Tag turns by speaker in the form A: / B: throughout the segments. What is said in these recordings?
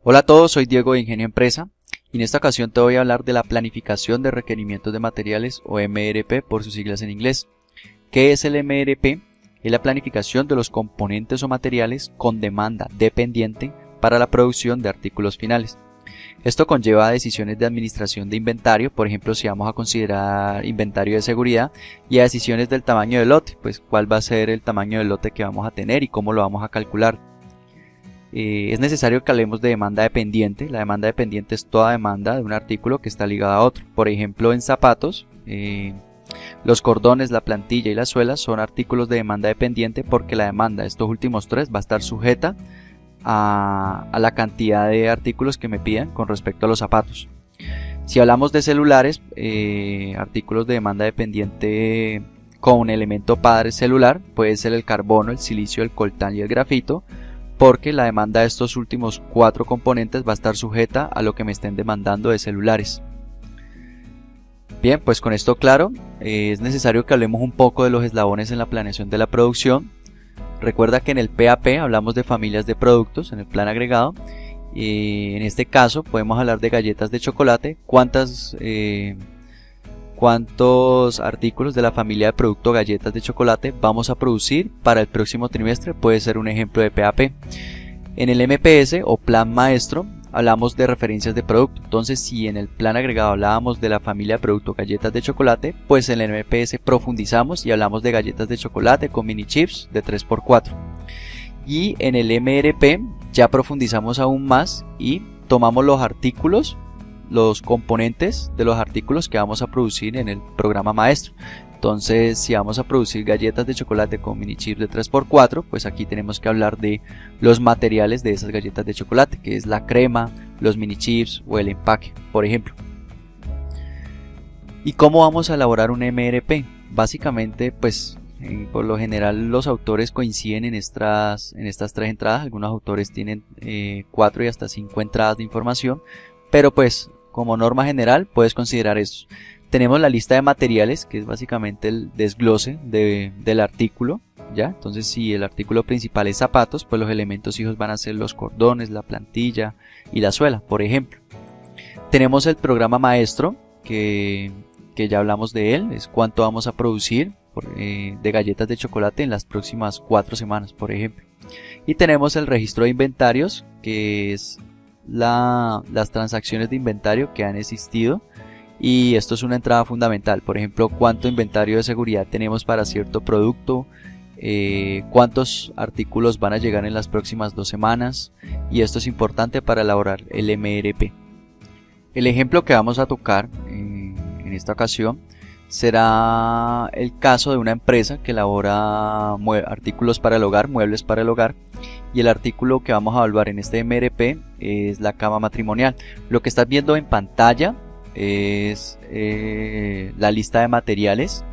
A: Hola a todos, soy Diego de Ingenio Empresa y en esta ocasión te voy a hablar de la planificación de requerimientos de materiales o MRP por sus siglas en inglés. ¿Qué es el MRP? Es la planificación de los componentes o materiales con demanda dependiente para la producción de artículos finales. Esto conlleva decisiones de administración de inventario, por ejemplo si vamos a considerar inventario de seguridad, y a decisiones del tamaño del lote, pues cuál va a ser el tamaño del lote que vamos a tener y cómo lo vamos a calcular. Es necesario que hablemos de demanda dependiente. La demanda dependiente es toda demanda de un artículo que está ligada a otro. Por ejemplo, en zapatos, los cordones, la plantilla y la suela son artículos de demanda dependiente porque la demanda de estos últimos tres va a estar sujeta a la cantidad de artículos que me pidan con respecto a los zapatos. Si hablamos de celulares, artículos de demanda dependiente con elemento padre celular puede ser el carbono, el silicio, el coltán y el grafito, porque la demanda de estos últimos cuatro componentes va a estar sujeta a lo que me estén demandando de celulares. Bien, pues con esto claro, es necesario que hablemos un poco de los eslabones en la planeación de la producción. Recuerda que en el PAP hablamos de familias de productos, en el plan agregado. En este caso podemos hablar de galletas de chocolate. ¿Cuántos artículos de la familia de producto galletas de chocolate vamos a producir para el próximo trimestre? Puede ser un ejemplo de PAP. En el MPS o plan maestro hablamos de referencias de producto. Entonces, si en el plan agregado hablábamos de la familia de producto galletas de chocolate, pues en el MPS profundizamos y hablamos de galletas de chocolate con mini chips de 3×4. Y en el MRP ya profundizamos aún más y tomamos los artículos, los componentes de los artículos que vamos a producir en el programa maestro. Entonces, si vamos a producir galletas de chocolate con mini chips de 3×4, pues aquí tenemos que hablar de los materiales de esas galletas de chocolate, que es la crema, los mini chips o el empaque, por ejemplo. ¿Y cómo vamos a elaborar un MRP? Básicamente, pues por lo general los autores coinciden en estas tres entradas. Algunos autores tienen 4 y hasta 5 entradas de información, pero pues como norma general puedes considerar esto. Tenemos la lista de materiales, que es básicamente el desglose del artículo, ¿ya? Entonces, si el artículo principal es zapatos, pues los elementos hijos van a ser los cordones, la plantilla y la suela, por ejemplo. Tenemos el programa maestro, que ya hablamos de él, es cuánto vamos a producir de galletas de chocolate en las próximas 4 semanas, por ejemplo. Y tenemos el registro de inventarios, que es las transacciones de inventario que han existido, y esto es una entrada fundamental. Por ejemplo, cuánto inventario de seguridad tenemos para cierto producto, cuántos artículos van a llegar en las próximas 2 semanas, y esto es importante para elaborar el MRP. El ejemplo que vamos a tocar en esta ocasión será el caso de una empresa que elabora artículos para el hogar, muebles para el hogar, y el artículo que vamos a evaluar en este MRP es la cama matrimonial. Lo que estás viendo en pantalla es la lista de materiales,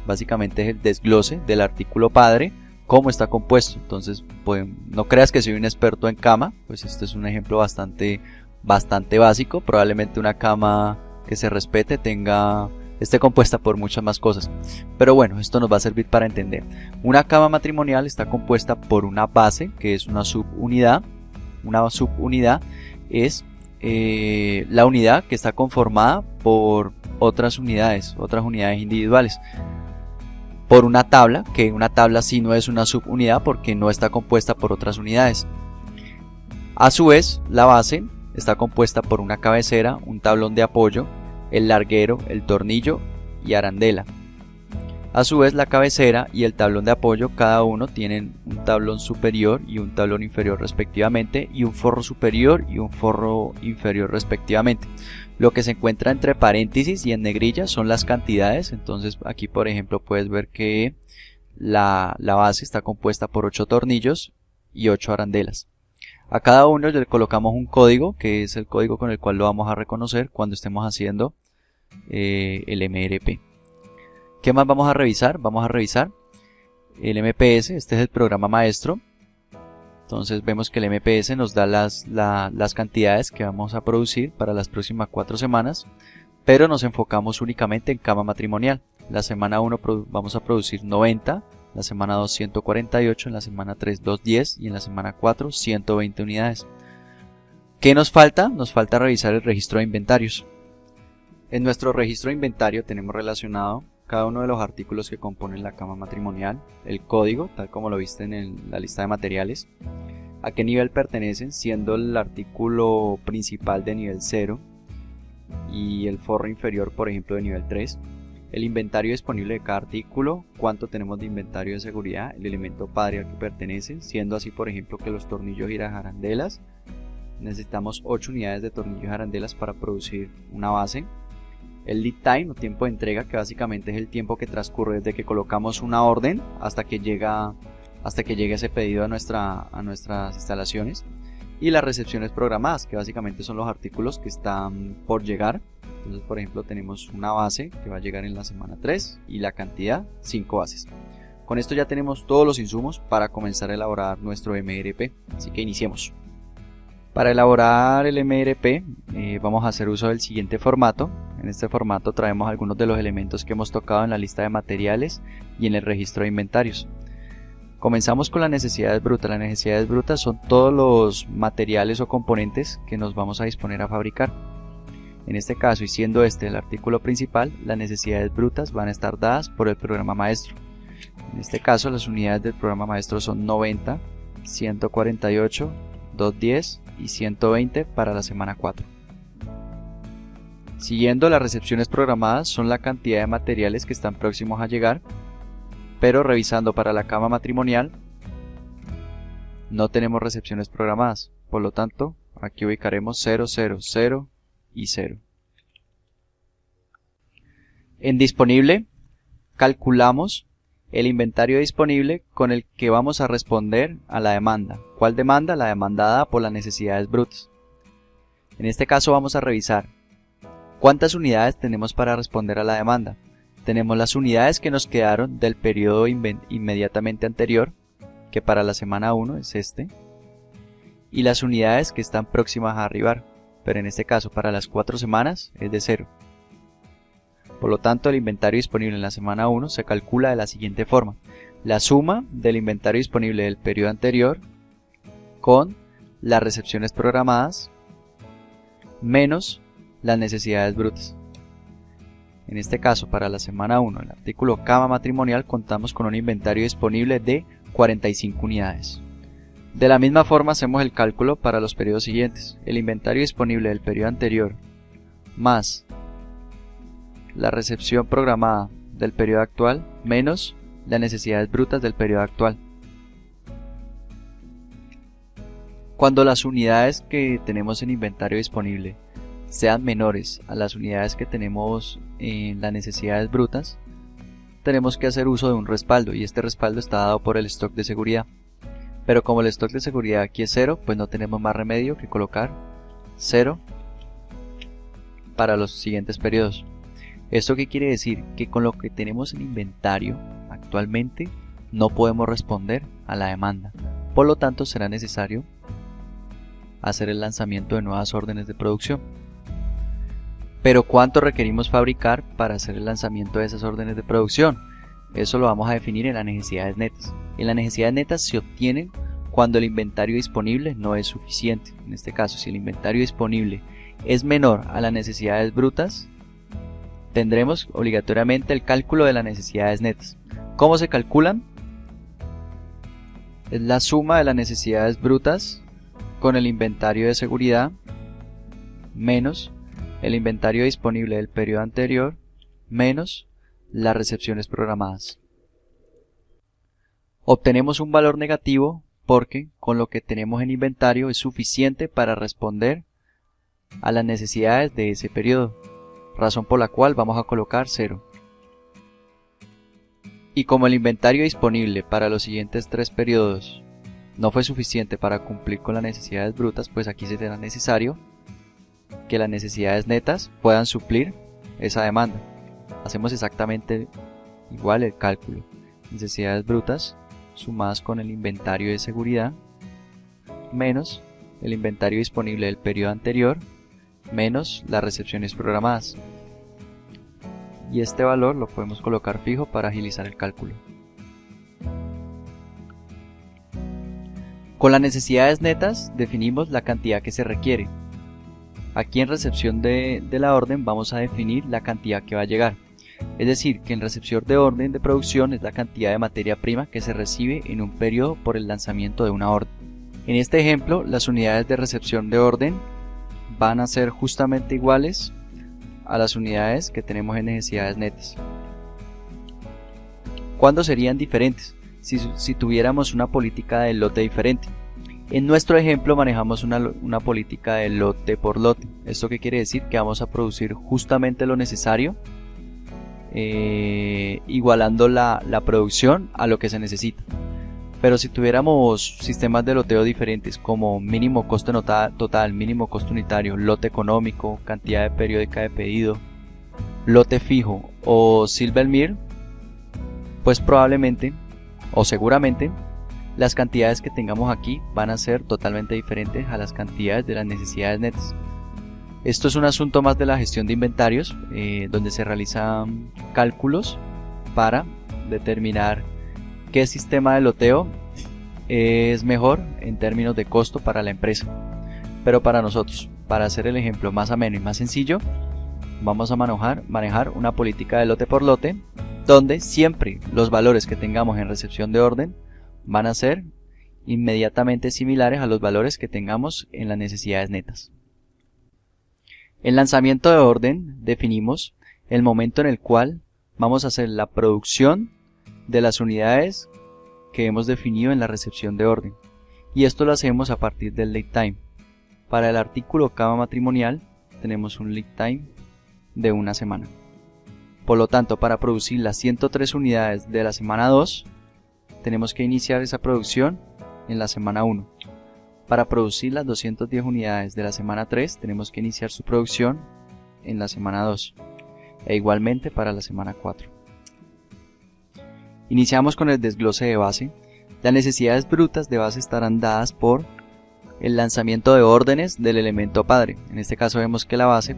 A: básicamente es el desglose del artículo padre, cómo está compuesto. Entonces, pues, no creas que soy un experto en cama, pues este es un ejemplo bastante básico. Probablemente una cama que se respete esté compuesta por muchas más cosas, pero bueno, esto nos va a servir para entender. Una cama matrimonial está compuesta por una base, que es una subunidad. Una subunidad es la unidad que está conformada por otras unidades individuales, por una tabla, que una tabla sí no es una subunidad porque no está compuesta por otras unidades. A su vez, la base está compuesta por una cabecera, un tablón de apoyo, el larguero, el tornillo y arandela. A su vez, la cabecera y el tablón de apoyo cada uno tienen un tablón superior y un tablón inferior respectivamente, y un forro superior y un forro inferior respectivamente. Lo que se encuentra entre paréntesis y en negrilla son las cantidades. Entonces aquí, por ejemplo, puedes ver que la base está compuesta por 8 tornillos y 8 arandelas. A cada uno le colocamos un código, que es el código con el cual lo vamos a reconocer cuando estemos haciendo el MRP. ¿Qué más vamos a revisar? Vamos a revisar el MPS. Este es el programa maestro. Entonces vemos que el MPS nos da las cantidades que vamos a producir para las próximas 4 semanas, pero nos enfocamos únicamente en cama matrimonial. La semana 1 vamos a producir 90, la semana 2 148, en la semana 3 210 y en la semana 4 120 unidades. ¿Qué nos falta? Nos falta revisar el registro de inventarios. En nuestro registro de inventario tenemos relacionado cada uno de los artículos que componen la cama matrimonial, el código, tal como lo viste en la lista de materiales, a qué nivel pertenecen, siendo el artículo principal de nivel 0 y el forro inferior, por ejemplo, de nivel 3, el inventario disponible de cada artículo, cuánto tenemos de inventario de seguridad, el elemento padre al que pertenece, siendo así, por ejemplo, que los tornillos girajarandelas, necesitamos 8 unidades de tornillos arandelas para producir una base. El lead time o tiempo de entrega, que básicamente es el tiempo que transcurre desde que colocamos una orden hasta que llega ese pedido a nuestras instalaciones. Y las recepciones programadas, que básicamente son los artículos que están por llegar. Entonces, por ejemplo, tenemos una base que va a llegar en la semana 3 y la cantidad 5 bases. Con esto ya tenemos todos los insumos para comenzar a elaborar nuestro MRP, así que iniciemos. Para elaborar el MRP vamos a hacer uso del siguiente formato. En este formato traemos algunos de los elementos que hemos tocado en la lista de materiales y en el registro de inventarios. Comenzamos con las necesidades brutas. Las necesidades brutas son todos los materiales o componentes que nos vamos a disponer a fabricar. En este caso, y siendo este el artículo principal, las necesidades brutas van a estar dadas por el programa maestro. En este caso, las unidades del programa maestro son 90, 148, 210 y 120 para la semana 4. Siguiendo, las recepciones programadas son la cantidad de materiales que están próximos a llegar, pero revisando para la cama matrimonial no tenemos recepciones programadas, por lo tanto aquí ubicaremos 0, 0, 0 y 0. En disponible calculamos el inventario disponible con el que vamos a responder a la demanda. ¿Cuál demanda? La demanda dada por las necesidades brutas. En este caso vamos a revisar cuántas unidades tenemos para responder a la demanda. Tenemos las unidades que nos quedaron del periodo inmediatamente anterior, que para la semana 1 es este, y las unidades que están próximas a arribar, pero en este caso para las 4 semanas es de 0. Por lo tanto, el inventario disponible en la semana 1 se calcula de la siguiente forma: la suma del inventario disponible del periodo anterior con las recepciones programadas menos las necesidades brutas. En este caso, para la semana 1, el artículo cama matrimonial, contamos con un inventario disponible de 45 unidades. De la misma forma hacemos el cálculo para los periodos siguientes. El inventario disponible del periodo anterior más la recepción programada del periodo actual menos las necesidades brutas del periodo actual. Cuando las unidades que tenemos en inventario disponible sean menores a las unidades que tenemos en las necesidades brutas, tenemos que hacer uso de un respaldo, y este respaldo está dado por el stock de seguridad. Pero como el stock de seguridad aquí es 0, pues no tenemos más remedio que colocar 0 para los siguientes periodos. ¿Esto qué quiere decir? Que con lo que tenemos en inventario actualmente no podemos responder a la demanda. Por lo tanto, será necesario hacer el lanzamiento de nuevas órdenes de producción. Pero ¿cuánto requerimos fabricar para hacer el lanzamiento de esas órdenes de producción? Eso lo vamos a definir en las necesidades netas. En las necesidades netas se obtienen cuando el inventario disponible no es suficiente. En este caso, si el inventario disponible es menor a las necesidades brutas, tendremos obligatoriamente el cálculo de las necesidades netas. ¿Cómo se calculan? Es la suma de las necesidades brutas con el inventario de seguridad menos el inventario disponible del periodo anterior menos las recepciones programadas. Obtenemos un valor negativo porque con lo que tenemos en inventario es suficiente para responder a las necesidades de ese periodo, razón por la cual vamos a colocar 0. Y como el inventario disponible para los siguientes 3 periodos no fue suficiente para cumplir con las necesidades brutas, pues aquí será necesario que las necesidades netas puedan suplir esa demanda. Hacemos exactamente igual el cálculo. Necesidades brutas sumadas con el inventario de seguridad menos el inventario disponible del periodo anterior menos las recepciones programadas. Y este valor lo podemos colocar fijo para agilizar el cálculo. Con las necesidades netas definimos la cantidad que se requiere. Aquí en recepción de la orden vamos a definir la cantidad que va a llegar. Es decir, que en recepción de orden de producción es la cantidad de materia prima que se recibe en un periodo por el lanzamiento de una orden. En este ejemplo, las unidades de recepción de orden van a ser justamente iguales a las unidades que tenemos en necesidades netas. ¿Cuándo serían diferentes? Si tuviéramos una política de lote diferente. En nuestro ejemplo manejamos una política de lote por lote. ¿Esto qué quiere decir? Que vamos a producir justamente lo necesario, igualando la producción a lo que se necesita. Pero si tuviéramos sistemas de loteo diferentes como mínimo costo total, mínimo costo unitario, lote económico, cantidad periódica de pedido, lote fijo o Silver-Mir, pues probablemente o seguramente las cantidades que tengamos aquí van a ser totalmente diferentes a las cantidades de las necesidades netas. Esto es un asunto más de la gestión de inventarios, donde se realizan cálculos para determinar qué sistema de loteo es mejor en términos de costo para la empresa. Pero para nosotros, para hacer el ejemplo más ameno y más sencillo, vamos a manejar una política de lote por lote, donde siempre los valores que tengamos en recepción de orden van a ser inmediatamente similares a los valores que tengamos en las necesidades netas. En lanzamiento de orden definimos el momento en el cual vamos a hacer la producción de las unidades que hemos definido en la recepción de orden, y esto lo hacemos a partir del lead time. Para el artículo cama matrimonial tenemos un lead time de una semana. Por lo tanto, para producir las 103 unidades de la semana 2, tenemos que iniciar esa producción en la semana 1. Para producir las 210 unidades de la semana 3, tenemos que iniciar su producción en la semana 2. E igualmente para la semana 4. Iniciamos con el desglose de base. Las necesidades brutas de base estarán dadas por el lanzamiento de órdenes del elemento padre. En este caso vemos que la base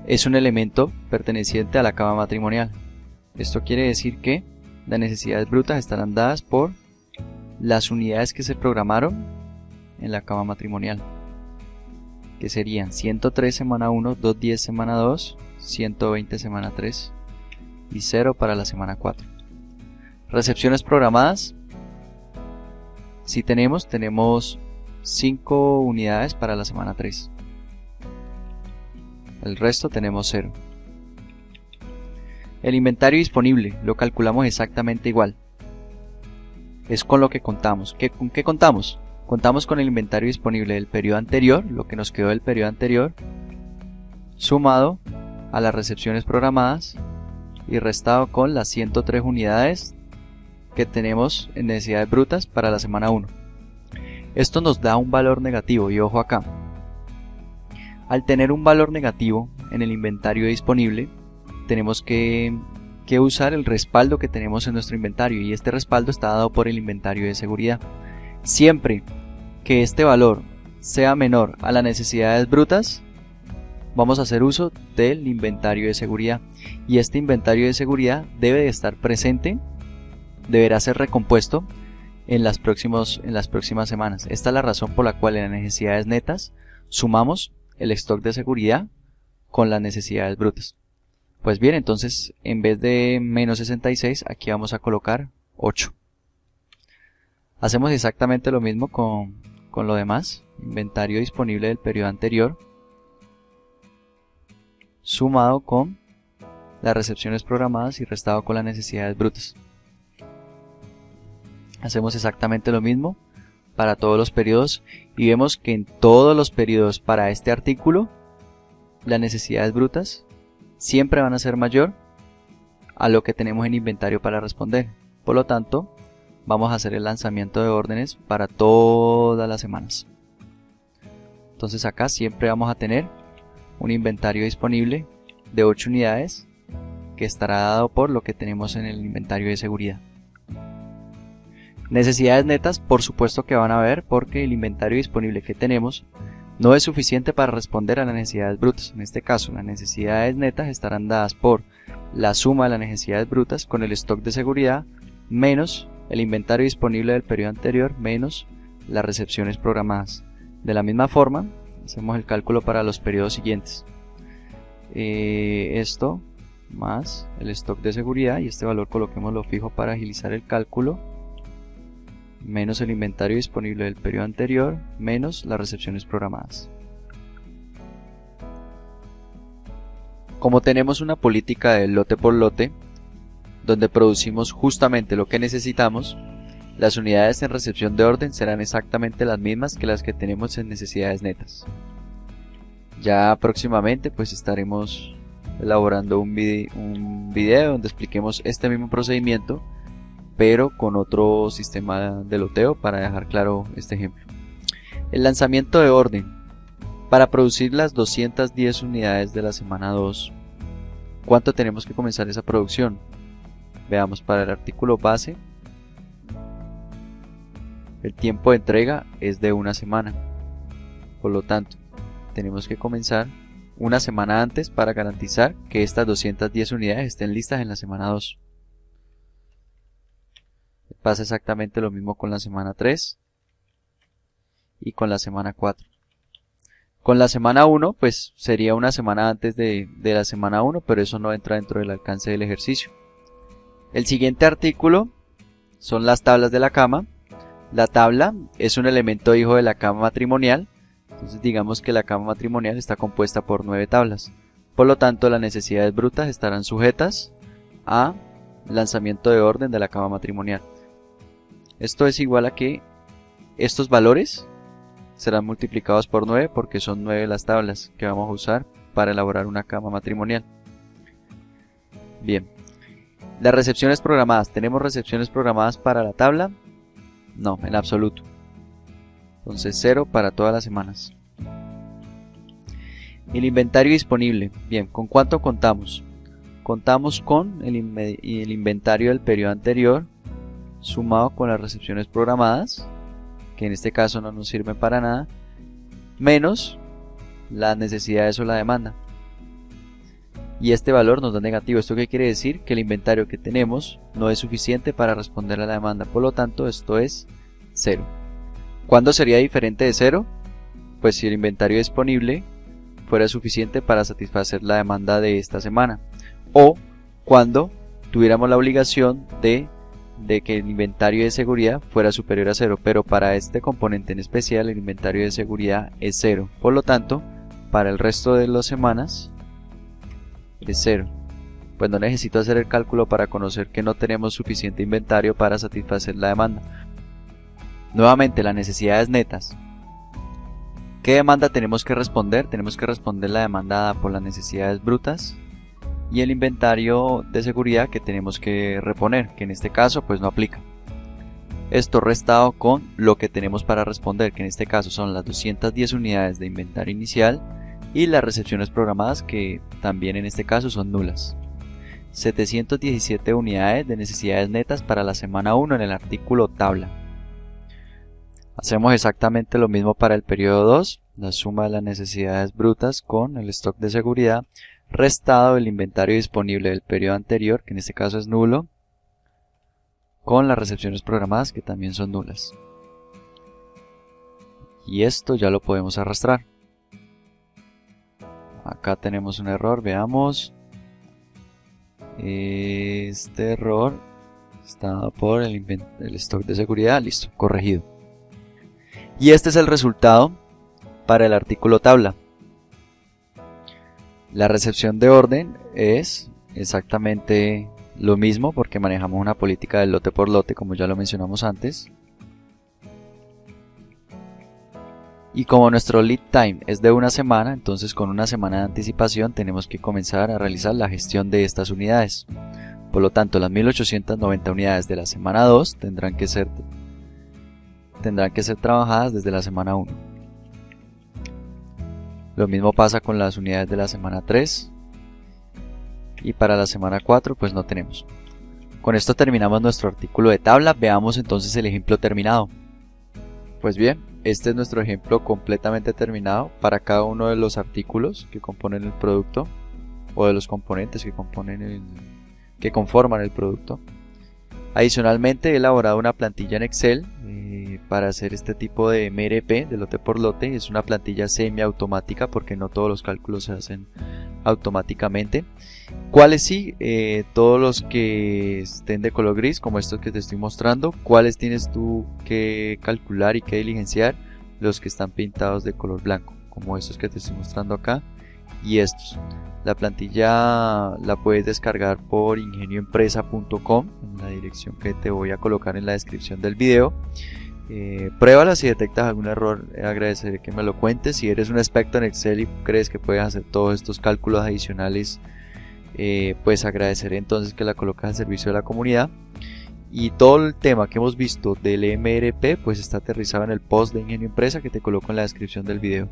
A: es un elemento perteneciente a la cama matrimonial. Esto quiere decir que las necesidades brutas estarán dadas por las unidades que se programaron en la cama matrimonial, que serían 103 semana 1, 210 semana 2, 120 semana 3 y 0 para la semana 4. Recepciones programadas. Si tenemos 5 unidades para la semana 3. El resto tenemos 0. El inventario disponible lo calculamos exactamente igual. Es con lo que contamos. ¿Con qué contamos? Contamos con el inventario disponible del periodo anterior, lo que nos quedó del periodo anterior, sumado a las recepciones programadas y restado con las 103 unidades que tenemos en necesidades brutas para la semana 1. Esto nos da un valor negativo, y ojo acá. Al tener un valor negativo en el inventario disponible, tenemos que usar el respaldo que tenemos en nuestro inventario, y este respaldo está dado por el inventario de seguridad. Siempre que este valor sea menor a las necesidades brutas, vamos a hacer uso del inventario de seguridad, y este inventario de seguridad debe de estar presente, deberá ser recompuesto en las próximas semanas. Esta es la razón por la cual en las necesidades netas sumamos el stock de seguridad con las necesidades brutas. Pues bien, entonces en vez de menos 66, aquí vamos a colocar 8. Hacemos exactamente lo mismo con lo demás. Inventario disponible del periodo anterior sumado con las recepciones programadas y restado con las necesidades brutas. Hacemos exactamente lo mismo para todos los periodos, y vemos que en todos los periodos para este artículo las necesidades brutas siempre van a ser mayor a lo que tenemos en inventario para responder. Por lo tanto, vamos a hacer el lanzamiento de órdenes para todas las semanas. Entonces acá siempre vamos a tener un inventario disponible de 8 unidades que estará dado por lo que tenemos en el inventario de seguridad. Necesidades netas, por supuesto que van a haber, porque el inventario disponible que tenemos no es suficiente para responder a las necesidades brutas. En este caso, las necesidades netas estarán dadas por la suma de las necesidades brutas con el stock de seguridad menos el inventario disponible del periodo anterior menos las recepciones programadas. De la misma forma, hacemos el cálculo para los periodos siguientes. Esto más el stock de seguridad, y este valor coloquémoslo fijo para agilizar el cálculo, menos el inventario disponible del periodo anterior menos las recepciones programadas. Como tenemos una política de lote por lote, donde producimos justamente lo que necesitamos, las unidades en recepción de orden serán exactamente las mismas que las que tenemos en necesidades netas. Ya próximamente pues estaremos elaborando un video donde expliquemos este mismo procedimiento, pero con otro sistema de loteo para dejar claro este ejemplo. El lanzamiento de orden. Para producir las 210 unidades de la semana 2, ¿cuánto tenemos que comenzar esa producción? Veamos, para el artículo base, el tiempo de entrega es de una semana. Por lo tanto, tenemos que comenzar una semana antes para garantizar que estas 210 unidades estén listas en la semana 2. Pasa exactamente lo mismo con la semana 3 y con la semana 4. Con la semana 1, pues sería una semana antes de la semana 1, pero eso no entra dentro del alcance del ejercicio. El siguiente artículo son las tablas de la cama. La tabla es un elemento hijo de la cama matrimonial, entonces digamos que la cama matrimonial está compuesta por 9 tablas. Por lo tanto, las necesidades brutas estarán sujetas a lanzamiento de orden de la cama matrimonial. Esto es igual a que estos valores serán multiplicados por 9 porque son 9 las tablas que vamos a usar para elaborar una cama matrimonial. Bien, las recepciones programadas. ¿Tenemos recepciones programadas para la tabla? No, en absoluto. Entonces 0 para todas las semanas. El inventario disponible. Bien, ¿con cuánto contamos? Contamos con el inventario del periodo anterior sumado con las recepciones programadas, que en este caso no nos sirven para nada, menos las necesidades o la demanda. Y este valor nos da negativo. ¿Esto qué quiere decir? Que el inventario que tenemos no es suficiente para responder a la demanda. Por lo tanto, esto es 0. ¿Cuándo sería diferente de 0? Pues si el inventario disponible fuera suficiente para satisfacer la demanda de esta semana. O cuando tuviéramos la obligación de que el inventario de seguridad fuera superior a 0, pero para este componente en especial el inventario de seguridad es 0, por lo tanto para el resto de las semanas es 0. Pues no necesito hacer el cálculo para conocer que no tenemos suficiente inventario para satisfacer la demanda. Nuevamente, las necesidades netas. ¿Qué demanda tenemos que responder? Tenemos que responder la demanda dada por las necesidades brutas y el inventario de seguridad que tenemos que reponer, que en este caso pues no aplica. Esto restado con lo que tenemos para responder, que en este caso son las 210 unidades de inventario inicial y las recepciones programadas, que también en este caso son nulas. 717 unidades de necesidades netas para la semana 1 en el artículo tabla. Hacemos exactamente lo mismo para el periodo 2, la suma de las necesidades brutas con el stock de seguridad restado el inventario disponible del periodo anterior, que en este caso es nulo, con las recepciones programadas, que también son nulas. Y esto ya lo podemos arrastrar. Acá tenemos un error, veamos. Este error está por el stock de seguridad, listo, corregido. Y este es el resultado para el artículo tabla. La recepción de orden es exactamente lo mismo porque manejamos una política de lote por lote, como ya lo mencionamos antes. Y como nuestro lead time es de una semana, entonces con una semana de anticipación tenemos que comenzar a realizar la gestión de estas unidades. Por lo tanto, las 1890 unidades de la semana 2 tendrán que ser trabajadas desde la semana 1. Lo mismo pasa con las unidades de la semana 3 y para la semana 4 pues no tenemos. Con esto terminamos nuestro artículo de tabla. Veamos entonces el ejemplo terminado. Pues bien, este es nuestro ejemplo completamente terminado para cada uno de los artículos que componen el producto o de los componentes que conforman el producto. Adicionalmente he elaborado una plantilla en Excel para hacer este tipo de MRP de lote por lote. Es una plantilla semiautomática porque no todos los cálculos se hacen automáticamente. ¿Cuáles sí? Todos los que estén de color gris, como estos que te estoy mostrando. ¿Cuáles tienes tú que calcular y que diligenciar? Los que están pintados de color blanco, como estos que te estoy mostrando acá y estos. La plantilla la puedes descargar por ingenioempresa.com en la dirección que te voy a colocar en la descripción del video. Pruébala, si detectas algún error agradeceré que me lo cuentes. Si eres un experto en Excel y crees que puedes hacer todos estos cálculos adicionales, pues agradeceré entonces que la colocas al servicio de la comunidad. Y todo el tema que hemos visto del MRP pues está aterrizado en el post de Ingenio Empresa que te coloco en la descripción del video.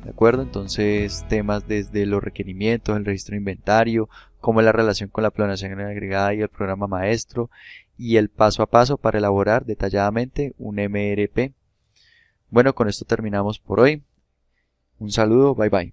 A: ¿De acuerdo? Entonces temas desde los requerimientos, el registro de inventario, cómo es la relación con la planeación agregada y el programa maestro, y el paso a paso para elaborar detalladamente un MRP. Bueno, con esto terminamos por hoy. Un saludo, bye bye.